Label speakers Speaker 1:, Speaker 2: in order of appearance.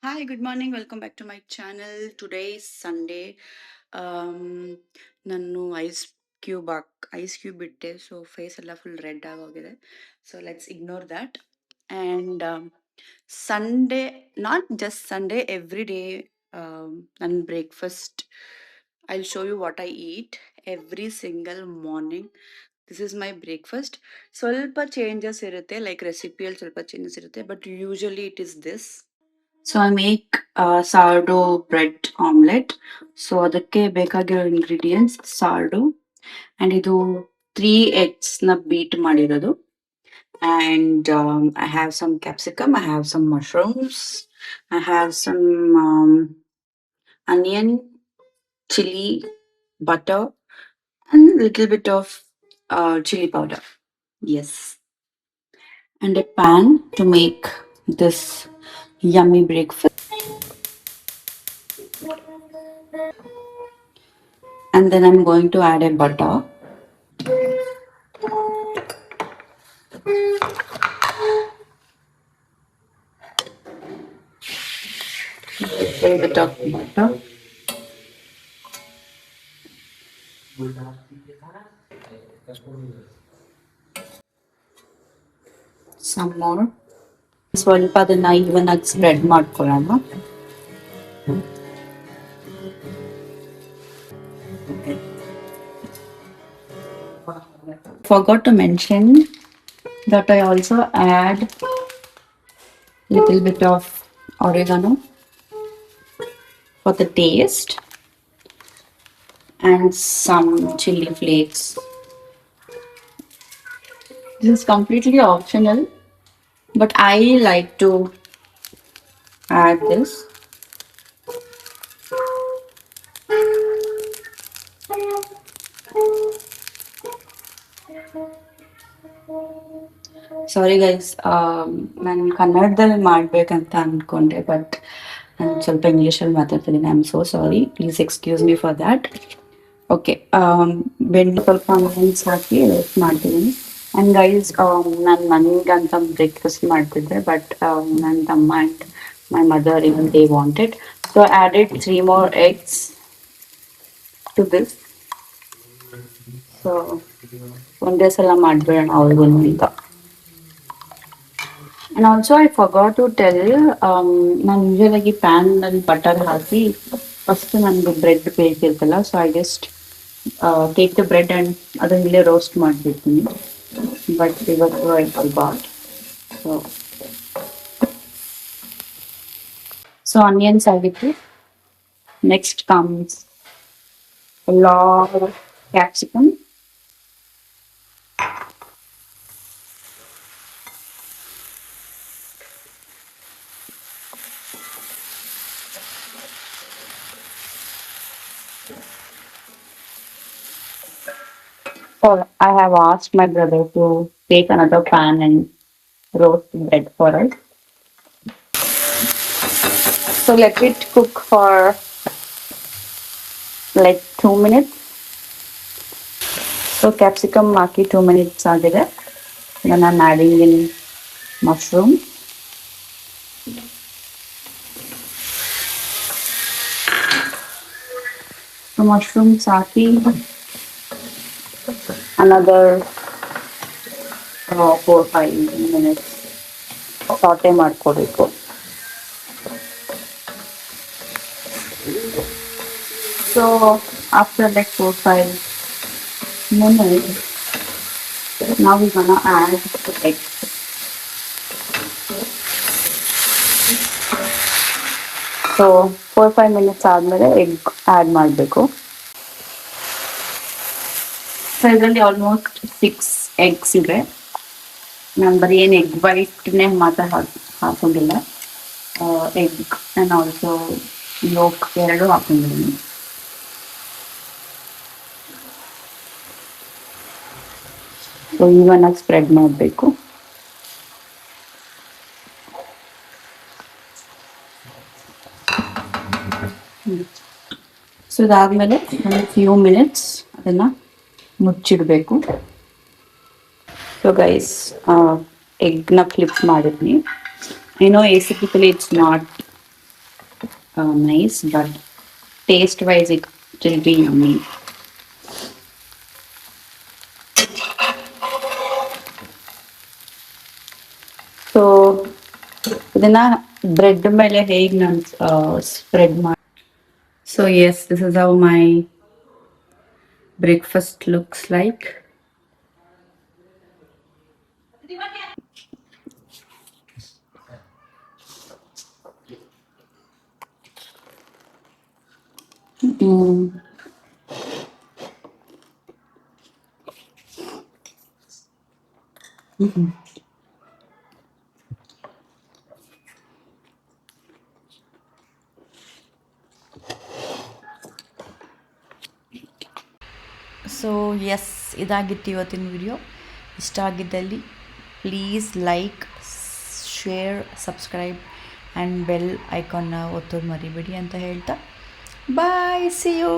Speaker 1: Hi, good morning. Welcome back to my channel. Today is Sunday. ನಾನು ice cube ಇಟ್ಟೆ, so face ಎಲ್ಲ full red ಆಗೋಗಿದೆ. So let's ignore that. And Sunday, not just Sunday, every day ನನ್ನ breakfast I show you what I eat every single morning. This is my breakfast. ಸ್ವಲ್ಪ changes ಇರುತ್ತೆ, like ರೆಸಿಪಿಯಲ್ಲಿ ಸ್ವಲ್ಪ changes ಇರುತ್ತೆ, but usually it is this. So I make sourdough bread omelette. So ಅದಕ್ಕೆ ಬೇಕಾಗಿರೋ ingredients sourdough, and ಇದು 3 eggs beat ಮಾಡಿರೋದು. And I have some capsicum, I have some mushrooms, I have some onion, chili, butter, and little bit of chili powder. Yes. And a pan to make this yummy breakfast. And then I'm going to add a butter. A little bit of butter. Some more. ಸ್ವಲ್ಪ ಅದನ್ನ ಇವನ್ ಆಗಿ spread ಮಾಡ್ಕೊಳ್ಳೋಣ. Forgot to mention that I also add little bit of oregano for the taste and some chili flakes. This is completely optional, but I like to add this. Sorry guys, ನಾನು ಕನ್ನಡದಲ್ಲಿ ಮಾಡಬೇಕಂತ ಅಂದ್ಕೊಂಡೆ, but ನಾನು ಸ್ವಲ್ಪ ಇಂಗ್ಲೀಷಲ್ಲಿ ಮಾತಾಡ್ತಿದ್ದೀನಿ. I am so sorry, please excuse me for that. Okay, bend ಸ್ವಲ್ಪ onions ಹಾಕಿ roast ಮಾಡ್ತಿದ್ದೀನಿ. ಆ್ಯಂಡ್ ಗೈಸ್, ನಾನು ನನಗಂತ ಬ್ರೇಕ್ಫಾಸ್ಟ್ ಮಾಡ್ತಿದ್ದೆ, ಬಟ್ ನನ್ನ ತಮ್ಮ and my mother even they wanted, so added 3 more eggs to this. So ಒಂದೇ ಸಲ ಮಾಡಿಬಿಡೋಣ ಅವ್ರಿಗೂ ಅಂತ. And also I forgot to tell, ನಾನು ಯೂಶಲಾಗಿ ಪ್ಯಾನ್ನಲ್ಲಿ ಬಟರ್ ಹಾಕಿ ಫಸ್ಟ್ ನನಗೆ ಬ್ರೆಡ್ ಬೇಕಿರ್ತಲ್ಲ, so I just take the bread and ಅದನ್ನ ಇಲ್ಲೇ ರೋಸ್ಟ್ ಮಾಡಿಬಿಡ್ತೀನಿ. ಬಟ್ ಇವತ್ತು ಐ ಫರ್ಗಾಟ್. ಸೊ ಆನಿಯನ್ಸ್ ಆಗಿತ್ತು. Next comes long capsicum, so I have asked my brother to take another pan and roast bread for us. So let it cook for like 2 minutes. So capsicum hockey 2 minutes ಆಗಿದೆ. Then I'm adding in mushroom. So mushrooms hockey another 4-5 minutes ಸಾಟೆ ಮಾಡ್ಕೋಬೇಕು. So after like 4-5 minutes, now we're gonna add the eggs. So 4-5 minutes ಆದಮೇಲೆ egg add ಮಾಡಬೇಕು. So ಇದರಲ್ಲಿ almost 6 eggs ಇದೆ. ನಾನು ಬರೀ ಏನು egg ವೈಟ್ನೇ ಮಾತ್ರ ಹಾಕೊಂಡಿಲ್ಲ, ಎಗ್ ಆ್ಯಂಡ್ ಆಲ್ಸೋ ಯೋಕ್ ಎರಡು ಹಾಕೊಂಡಿದ್ದೀನಿ. ಸೊ ಇವನ್ನಾಗಿ ಸ್ಪ್ರೆಡ್ ಮಾಡಬೇಕು. ಸೊ ಇದಾದಮೇಲೆ ಒಂದು ಫ್ಯೂ ಮಿನಿಟ್ಸ್ ಅದನ್ನು ಮುಚ್ಚಿಡಬೇಕು. ಸೊ ಗೈಸ್, ಎಗ್ನ ಫ್ಲಿಪ್ ಮಾಡಿದ್ನಿ. ಏನೋ aesthetically it's not nice, but taste wise, it will be yummy. So ಇದನ್ನ ಬ್ರೆಡ್ ಮೇಲೆ ಹೇಗೆ ನಾನು ಸ್ಪ್ರೆಡ್ ಮಾಡಿ. So yes, this is how my breakfast looks like. So yes, ಇದಾಗಿತ್ತು ಇವತ್ತಿನ ವಿಡಿಯೋ. ಇಷ್ಟ ಆಗಿದ್ದಲ್ಲಿ please like, share, subscribe and bell ಐಕಾನ್ನ ಒತ್ತೋದು ಮರಿಬೇಡಿ ಅಂತ ಹೇಳ್ತಾ ಬಾಯ್, ಸಿ ಯು.